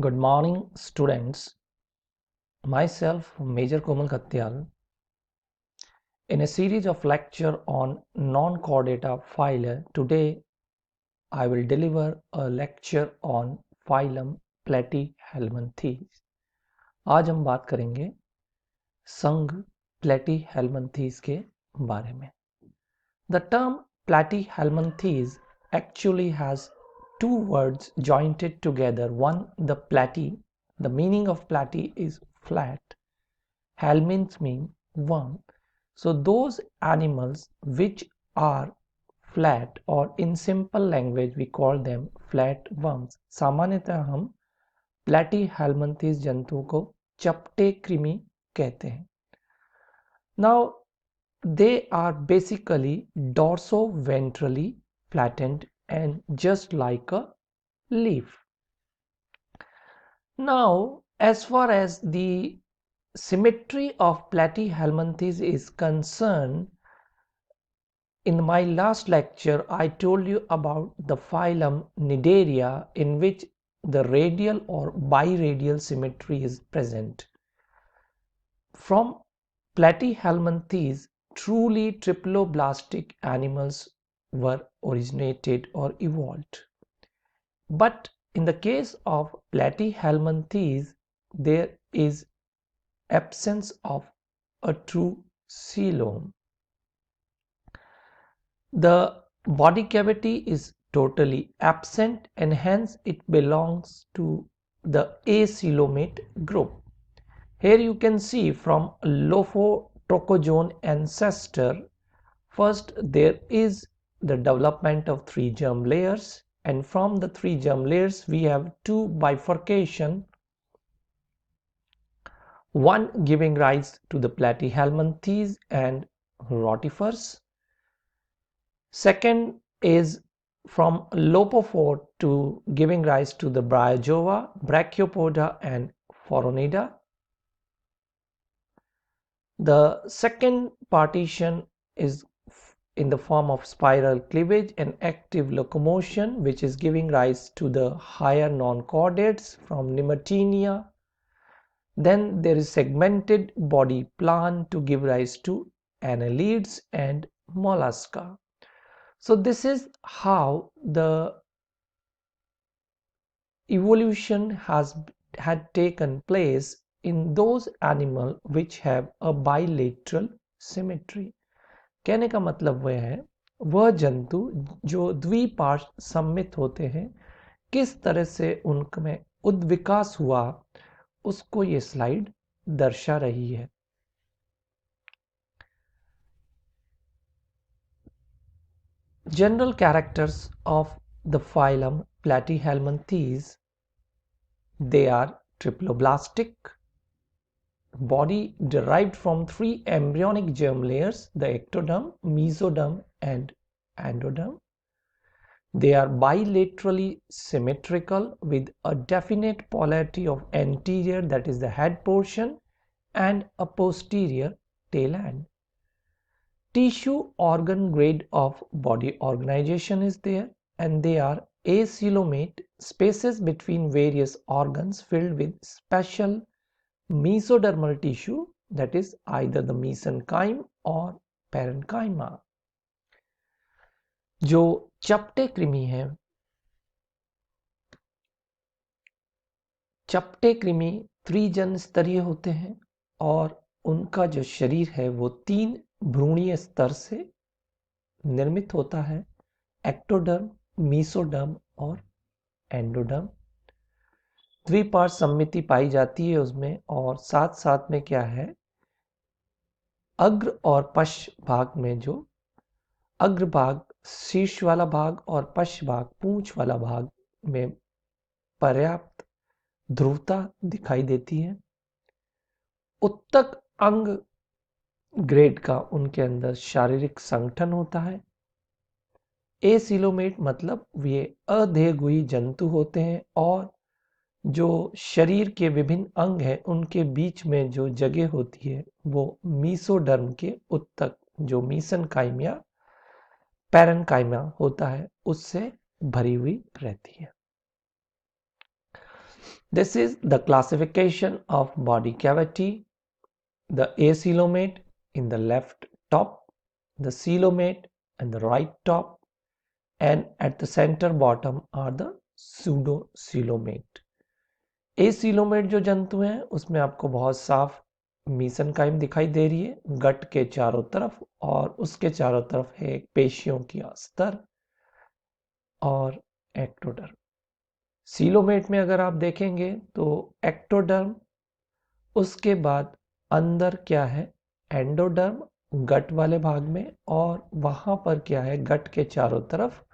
Good morning, students. Myself, Major Komal Khatyal, in a series of lecture on non-chordata phyla. Today, I will deliver a lecture on phylum Platyhelminthes. आज हम बात करेंगे संघ Platyhelminthes के बारे में. The term Platyhelminthes actually has two words jointed together. One, the platy. The meaning of platy is flat. Helminths mean worm. So those animals which are flat, or in simple language we call them flat worms. सामान्यतः हम Platyhelminthes जंतुओं को चपटे कृमि कहते हैं. Now they are basically dorso-ventrally flattened and just like a leaf. Now, as far as the symmetry of Platyhelminthes is concerned, in my last lecture I told you about the phylum Cnidaria, in which the radial or biradial symmetry is present. From Platyhelminthes, truly triploblastic animals were originated or evolved. But in the case of Platyhelminthes, there is absence of a true coelom. The body cavity is totally absent and hence it belongs to the acoelomate group. Here you can see from Lophotrochozoan ancestor, first there is the development of three germ layers, and from the three germ layers we have two bifurcation, one giving rise to the Platyhelminthes and rotifers. Second is from Lopophore to giving rise to the Bryozoa, Brachiopoda and Phoronida. The second partition is in the form of spiral cleavage and active locomotion, which is giving rise to the higher non-chordates from Nemertenia. Then there is segmented body plan to give rise to annelids and mollusca. So this is how the evolution had taken place in those animals which have a bilateral symmetry. कहने का मतलब वह है, वह जंतु जो द्विपार्श्व सममित होते हैं, किस तरह से उनमें उद्विकास हुआ, उसको ये स्लाइड दर्शा रही है. General characters of the phylum Platyhelminthes: they are triploblastic, body derived from three embryonic germ layers, the ectoderm, mesoderm and endoderm. They are bilaterally symmetrical with a definite polarity of anterior, that is the head portion, and a posterior tail end. Tissue organ grade of body organization is there, and they are acoelomate, spaces between various organs filled with special mesodermal tissue, that is either the mesenchyme or parenchyma. जो चपटे कृमि हैं, चपटे कृमि त्रिजन स्तरीय होते हैं और उनका जो शरीर है वो तीन भ्रूणीय स्तर से निर्मित होता है: एक्टोडर्म, मीसोडर्म और एंडोडर्म. द्विपार्श्व सममिति पाई जाती है उसमें, और साथ साथ में क्या है, अग्र और पश्च भाग में, जो अग्र भाग शीर्ष वाला भाग और पश्च भाग पूंछ वाला भाग में पर्याप्त ध्रुवता दिखाई देती है. उत्तक अंग ग्रेड का उनके अंदर शारीरिक संगठन होता है. एसिलोमेट मतलब ये अदेहगुई जंतु होते हैं, और जो शरीर के विभिन्न अंग हैं उनके बीच में जो जगह होती है वो मीसोडर्म के उत्तक, जो मीसेनकाइम या पैरेनकाइमा होता है, उससे भरी हुई रहती है. This is the classification of body cavity. The acoelomate in the left top, the coelomate in the right top, and at the center bottom are the pseudocoelomate. एसीलोमेट जो जंतु हैं उसमें आपको बहुत साफ मीसेनकाइम दिखाई दे रही है गट के चारों तरफ, और उसके चारों तरफ है एक पेशियों की अस्तर और एक्टोडर्म। सीलोमेट में अगर आप देखेंगे तो एक्टोडर्म, उसके बाद अंदर क्या है एंडोडर्म गट वाले भाग में, और वहां पर क्या है गट के चारों तरफ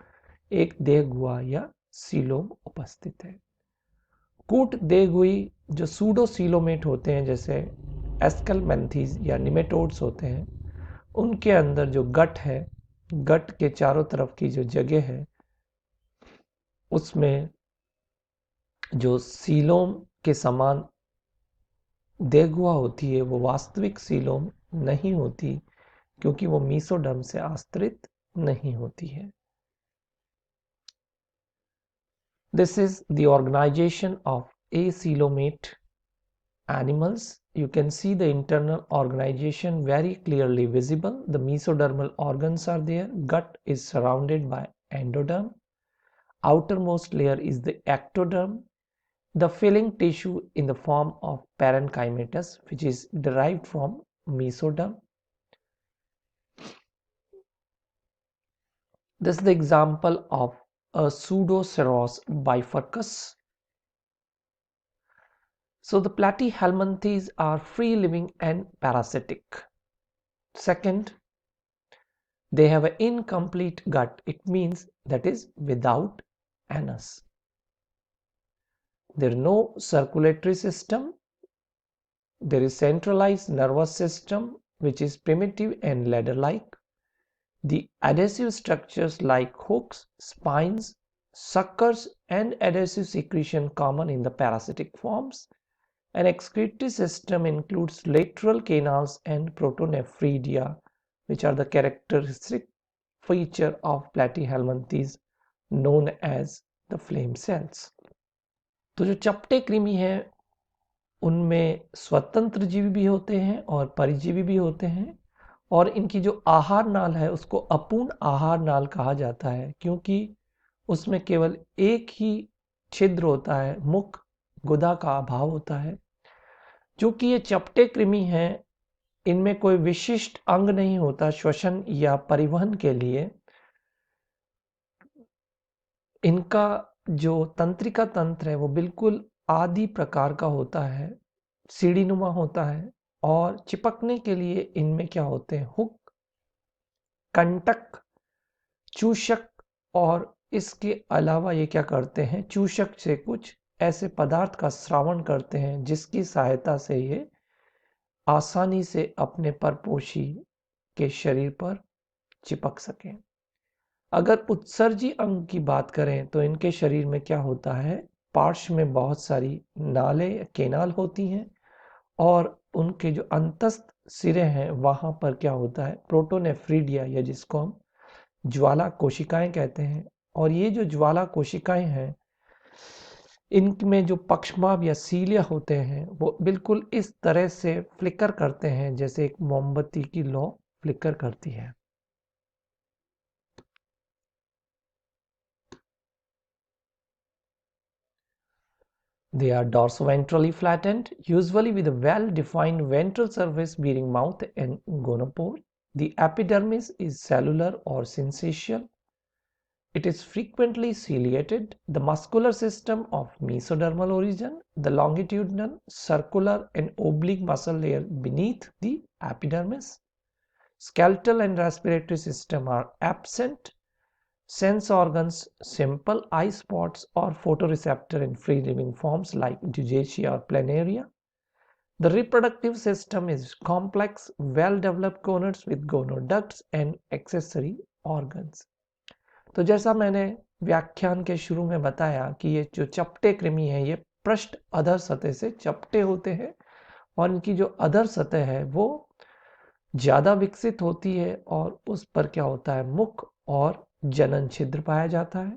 एक देहगुहा या सीलोम उपस्थित है। कूट देहगुई जो सूडोसीलोमेट होते हैं जैसे एस्केलमेंथीज या निमेटोड्स होते हैं, उनके अंदर जो गट है, गट के चारों तरफ की जो जगह है उसमें जो सीलोम के समान देहगुहा होती है वो वास्तविक सीलोम नहीं होती, क्योंकि वो मीसोडर्म से आश्रित नहीं होती है। This is the organization of acoelomate animals. You can see the internal organization very clearly visible. The mesodermal organs are there. Gut is surrounded by endoderm. Outermost layer is the ectoderm. The filling tissue in the form of parenchymatous, which is derived from mesoderm. This is the example of a pseudocerous bifurcus. So the platyhelminthes are free living and parasitic. Second, they have an incomplete gut. It means that is without anus. There is no circulatory system. There is centralized nervous system which is primitive and ladder-like. The adhesive structures like hooks, spines, suckers and adhesive secretion common in the parasitic forms. An excretory system includes lateral canals and protonephridia, which are the characteristic feature of platyhelminthes known as the flame cells. तो जो चपटे कृमि हैं उनमें स्वतंत्र जीवी भी होते हैं और परिजीवी भी होते हैं, और इनकी जो आहार नाल है उसको अपूर्ण आहार नाल कहा जाता है, क्योंकि उसमें केवल एक ही छिद्र होता है, मुख गुदा का अभाव होता है। चूंकि ये चपटे कृमि हैं, इनमें कोई विशिष्ट अंग नहीं होता श्वसन या परिवहन के लिए। इनका जो तंत्रिका तंत्र है वो बिल्कुल आदि प्रकार का होता है, सीढ़ीनुमा होता है, और चिपकने के लिए इनमें क्या होते हैं हुक, कंटक, चूषक, और इसके अलावा ये क्या करते हैं चूषक से कुछ ऐसे पदार्थ का श्रावण करते हैं जिसकी सहायता से ये आसानी से अपने परपोषी के शरीर पर चिपक सकें। अगर उत्सर्जी अंग की बात करें तो इनके शरीर में क्या होता है, पार्श्व में बहुत सारी नाले केनाल होती हैं, और उनके जो अंतस्थ सिरे हैं वहां पर क्या होता है प्रोटोनेफ्रिडिया, या जिसको हम ज्वाला कोशिकाएं कहते हैं। और ये जो ज्वाला कोशिकाएं हैं इनमें जो पक्षमाभ या सीलिया होते हैं वो बिल्कुल इस तरह से फ्लिकर करते हैं जैसे एक मोमबत्ती की लौ फ्लिकर करती है। They are dorsoventrally flattened, usually with a well-defined ventral surface bearing mouth and gonopore. The epidermis is cellular or syncytial. It is frequently ciliated. The muscular system of mesodermal origin, the longitudinal, circular and oblique muscle layer beneath the epidermis. Skeletal and respiratory system are absent. Sense organs, simple eye spots or photoreceptor in free living forms like Dugachia or Planaria. The reproductive system is complex, well-developed gonads with gonoducts and accessory organs. तो जैसा मैंने व्याख्यान के शुरू में बताया कि ये जो चपटे कृमि हैं ये पृष्ठ अधर सतह से चपटे होते हैं, और इनकी जो अधर सतह है वो ज्यादा विकसित होती है, और उस पर क्या होता है मुख और जनन छिद्र पाया जाता है।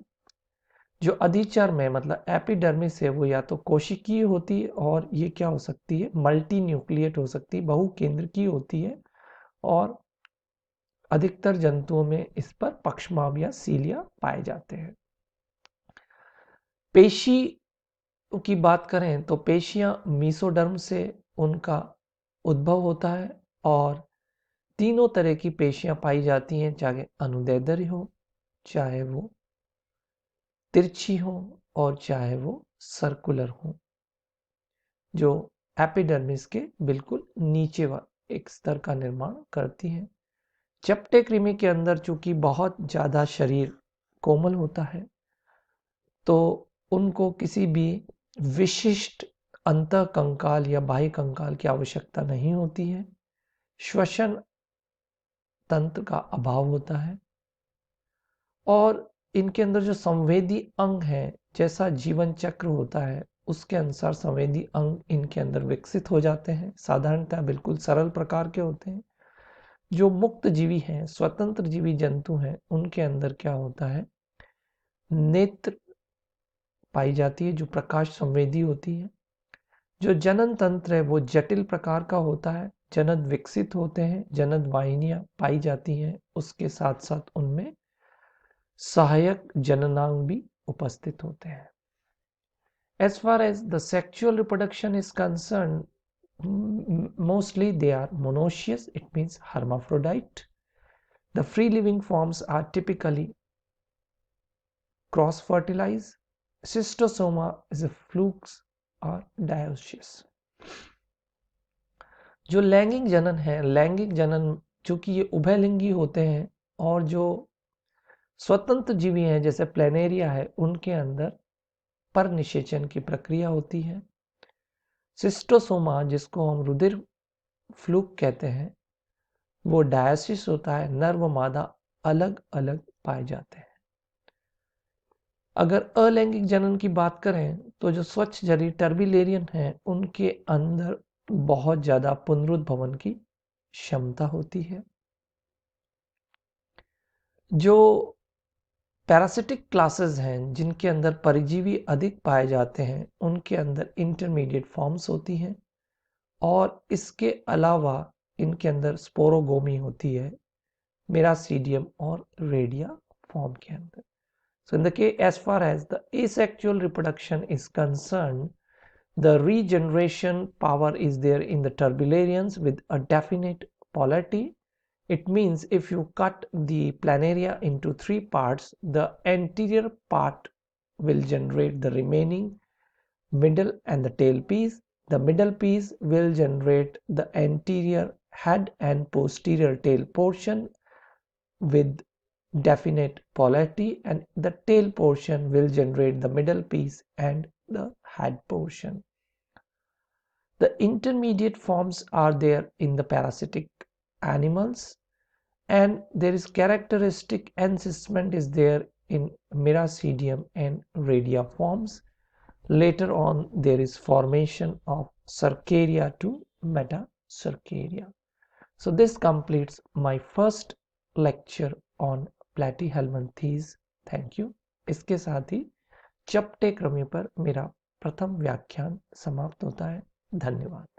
जो अधिचर में मतलब एपिडर्मिस है वो या तो कोशिकीय होती है और ये क्या हो सकती है, मल्टी न्यूक्लिएट हो सकती है, बहुकेंद्रकीय होती है और अधिकतर जंतुओं में इस पर पक्षमाभ या सीलिया पाए जाते हैं। पेशी की बात करें तो पेशियां मीसोडर्म से उनका उद्भव होता है और तीनों तरह की पेशियां पाई जाती हैं, चाहे अनुदैर्ध्य हो, चाहे वो तिरछी हो और चाहे वो सर्कुलर हो, जो एपिडर्मिस के बिल्कुल नीचे एक स्तर का निर्माण करती हैं। चपटे कृमि के अंदर चूंकि बहुत ज़्यादा शरीर कोमल होता है तो उनको किसी भी विशिष्ट अंतःकंकाल या बाह्य कंकाल की आवश्यकता नहीं होती है। श्वसन तंत्र का अभाव होता है और इनके अंदर जो संवेदी अंग है, जैसा जीवन चक्र होता है उसके अनुसार संवेदी अंग इनके अंदर विकसित हो जाते हैं। साधारणतः बिल्कुल सरल प्रकार के होते हैं। जो मुक्त जीवी हैं, स्वतंत्र जीवी जंतु हैं, उनके अंदर क्या होता है, नेत्र पाई जाती है जो प्रकाश संवेदी होती है। जो जनन तंत्र है वो जटिल प्रकार का होता है, जनन विकसित होते हैं, जनन वाहिनियां पाई जाती हैं, उसके साथ साथ उनमें सहायक जननांग भी उपस्थित होते हैं। As far as the sexual reproduction is concerned, mostly they are monoecious, it means hermaphrodite. The free living forms are typically cross fertilized. Schistosoma is a flukes or dioecious. जो लैंगिक जनन है, लैंगिक जनन चूंकि ये उभयलिंगी होते हैं और जो स्वतंत्र जीवी हैं जैसे प्लेनेरिया है, उनके अंदर पर निषेचन की प्रक्रिया होती है। सिस्टोसोमा जिसको हम रुधिर फ्लूक कहते हैं वो डायोसिस होता है, नर व मादा अलग अलग पाए जाते हैं। अगर अलैंगिक जनन की बात करें तो जो स्वच्छ जरी टर्बिलेरियन है उनके अंदर बहुत ज्यादा पुनरुद्भवन की क्षमता होती है। जो पैरासिटिक क्लासेस हैं जिनके अंदर परिजीवी अधिक पाए जाते हैं उनके अंदर इंटरमीडिएट फॉर्म्स होती हैं और इसके अलावा इनके अंदर स्पोरोगोमी होती है मेरासीडियम और रेडिया फॉर्म के अंदर। So in the case, as far as the asexual reproduction is concerned, the regeneration power is there in the turbularians with a definite polarity. It means if you cut the planaria into 3 parts, the anterior part will generate the remaining middle and the tail piece. The middle piece will generate the anterior head and posterior tail portion with definite polarity, and the tail portion will generate the middle piece and the head portion. The intermediate forms are there in the parasitic animals, and there is characteristic encystment is there in Miracidium and Radia forms. Later on there is formation of Cercaria to Metacercaria. So this completes my first lecture on Platyhelminthes. Thank you. इसके साथ ही चपटे कृमि पर मेरा प्रथम व्याख्यान समाप्त होता है। धन्यवाद।